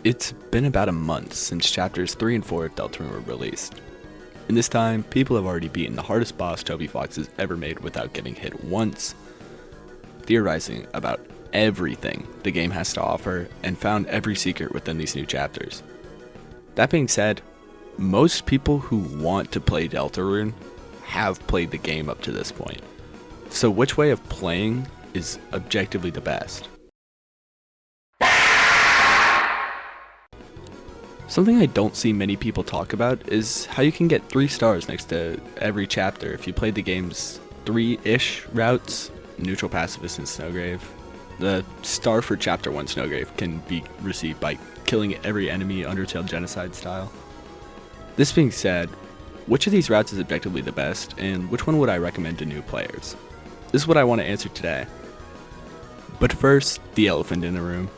It's been about a month since chapters 3 and 4 of Deltarune were released. In this time, people have already beaten the hardest boss Toby Fox has ever made without getting hit once, theorizing about everything the game has to offer, and found every secret within these new chapters. That being said, most people who want to play Deltarune have played the game up to this point. So which way of playing is objectively the best? Something I don't see many people talk about is how you can get 3 stars next to every chapter if you played the game's 3-ish routes, Neutral, Pacifist, and Snowgrave. The star for Chapter 1 Snowgrave can be received by killing every enemy Undertale Genocide style. This being said, which of these routes is objectively the best, and which one would I recommend to new players? This is what I want to answer today. But first, the elephant in the room.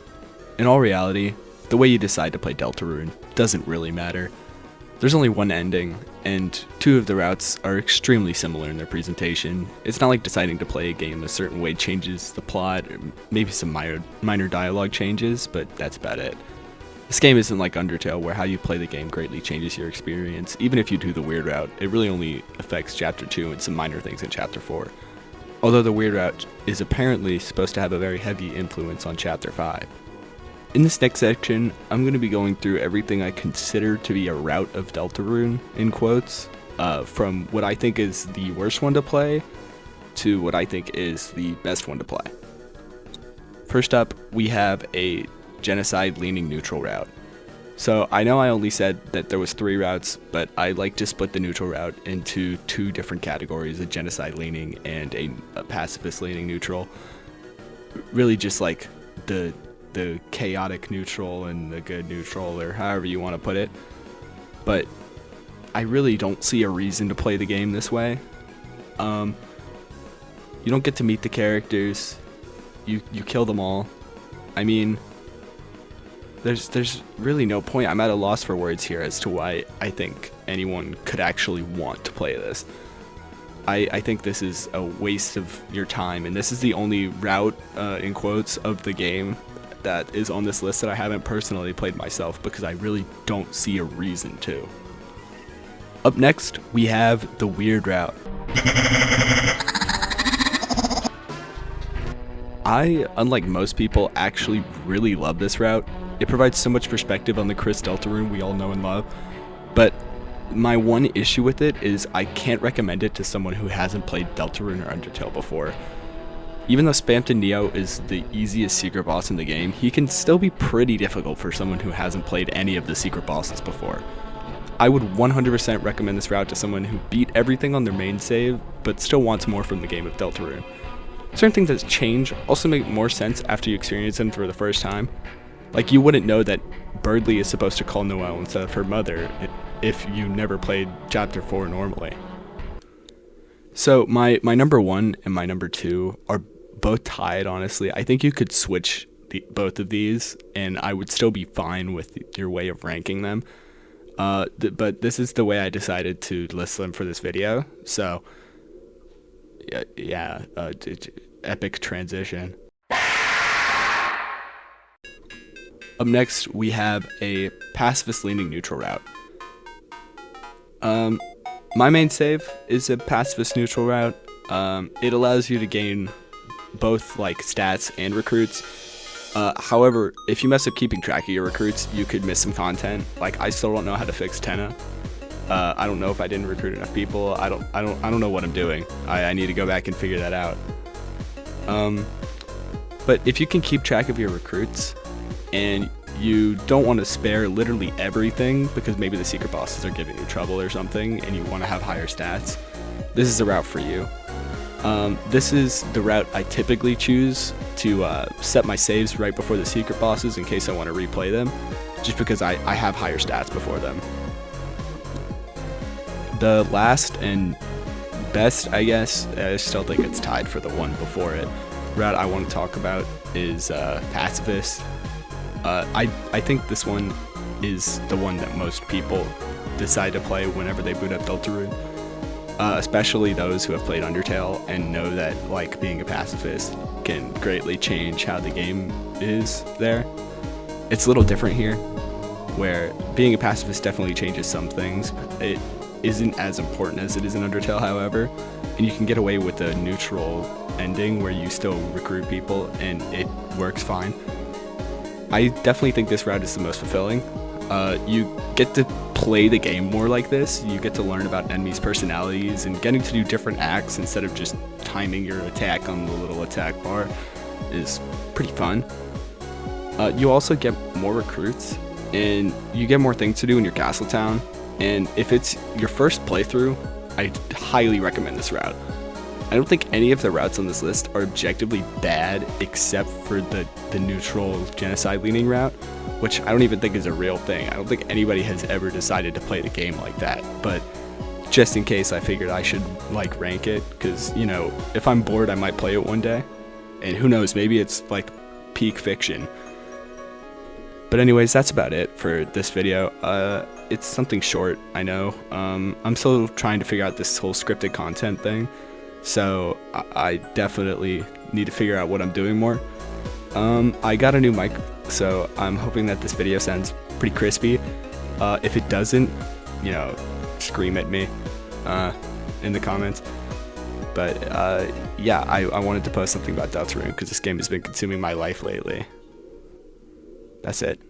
In all reality, the way you decide to play Deltarune doesn't really matter. There's only one ending, and 2 of the routes are extremely similar in their presentation. It's not like deciding to play a game a certain way changes the plot, or maybe some minor dialogue changes, but that's about it. This game isn't like Undertale, where how you play the game greatly changes your experience. Even if you do the weird route, it really only affects Chapter 2 and some minor things in Chapter 4. Although the weird route is apparently supposed to have a very heavy influence on Chapter 5. In this next section, I'm going to be going through everything I consider to be a route of Deltarune, in quotes, from what I think is the worst one to play to what I think is the best one to play. First up, we have a genocide-leaning neutral route. So I know I only said that there was 3 routes, but I like to split the neutral route into 2 different categories, a genocide-leaning and a pacifist-leaning neutral. Really just like the chaotic neutral and the good neutral, or however you want to put it. But I really don't see a reason to play the game this way. You don't get to meet the characters. You kill them all. I mean, there's really no point. I'm at a loss for words here as to why I think anyone could actually want to play this. I think this is a waste of your time, and this is the only route, in quotes, of the game that is on this list that I haven't personally played myself because I really don't see a reason to. Up next, we have the weird route. I, unlike most people, actually really love this route. It provides so much perspective on the Chris Deltarune we all know and love, but my one issue with it is I can't recommend it to someone who hasn't played Deltarune or Undertale before. Even though Spamton Neo is the easiest secret boss in the game, he can still be pretty difficult for someone who hasn't played any of the secret bosses before. I would 100% recommend this route to someone who beat everything on their main save, but still wants more from the game of Deltarune. Certain things that change also make more sense after you experience them for the first time. Like, you wouldn't know that Birdly is supposed to call Noelle instead of her mother if you never played Chapter 4 normally. So my number 1 and my number 2 are both tied, honestly. I think you could switch both of these, and I would still be fine with your way of ranking them. But this is the way I decided to list them for this video. So, yeah, epic transition. Up next, we have a pacifist-leaning neutral route. My main save is a pacifist neutral route. It allows you to gain both like stats and recruits. However, if you mess up keeping track of your recruits, you could miss some content. Like, I still don't know how to fix Tenna. I don't know if I didn't recruit enough people. I don't know what I'm doing. I need to go back and figure that out. But if you can keep track of your recruits and you don't want to spare literally everything because maybe the secret bosses are giving you trouble or something and you want to have higher stats, this is the route for you. This is the route I typically choose to set my saves right before the secret bosses in case I want to replay them, just because I have higher stats before them. The last and best, I guess, I still think it's tied for the one before it, route I want to talk about is Pacifist. I think this one is the one that most people decide to play whenever they boot up Deltarune. Especially those who have played Undertale and know that, like, being a pacifist can greatly change how the game is there. It's a little different here. where being a pacifist definitely changes some things. It isn't as important as it is in Undertale, however, and you can get away with a neutral ending where you still recruit people and it works fine. I definitely think this route is the most fulfilling. You get to play the game more like this. You get to learn about enemies' personalities and getting to do different acts instead of just timing your attack on the little attack bar is pretty fun. You also get more recruits and you get more things to do in your castle town. And if it's your first playthrough, I highly recommend this route. I don't think any of the routes on this list are objectively bad except for the neutral genocide leaning route, which I don't even think is a real thing. I don't think anybody has ever decided to play the game like that, but just in case, I figured I should like rank it, because you know, if I'm bored I might play it one day, and who knows, maybe it's like peak fiction. But anyways, that's about it for this video. It's something short, I know. I'm still trying to figure out this whole scripted content thing, so I definitely need to figure out what I'm doing more. I got a new mic, so I'm hoping that this video sounds pretty crispy. If it doesn't, you know, scream at me in the comments. But yeah, I wanted to post something about deltarune because this game has been consuming my life lately. That's it.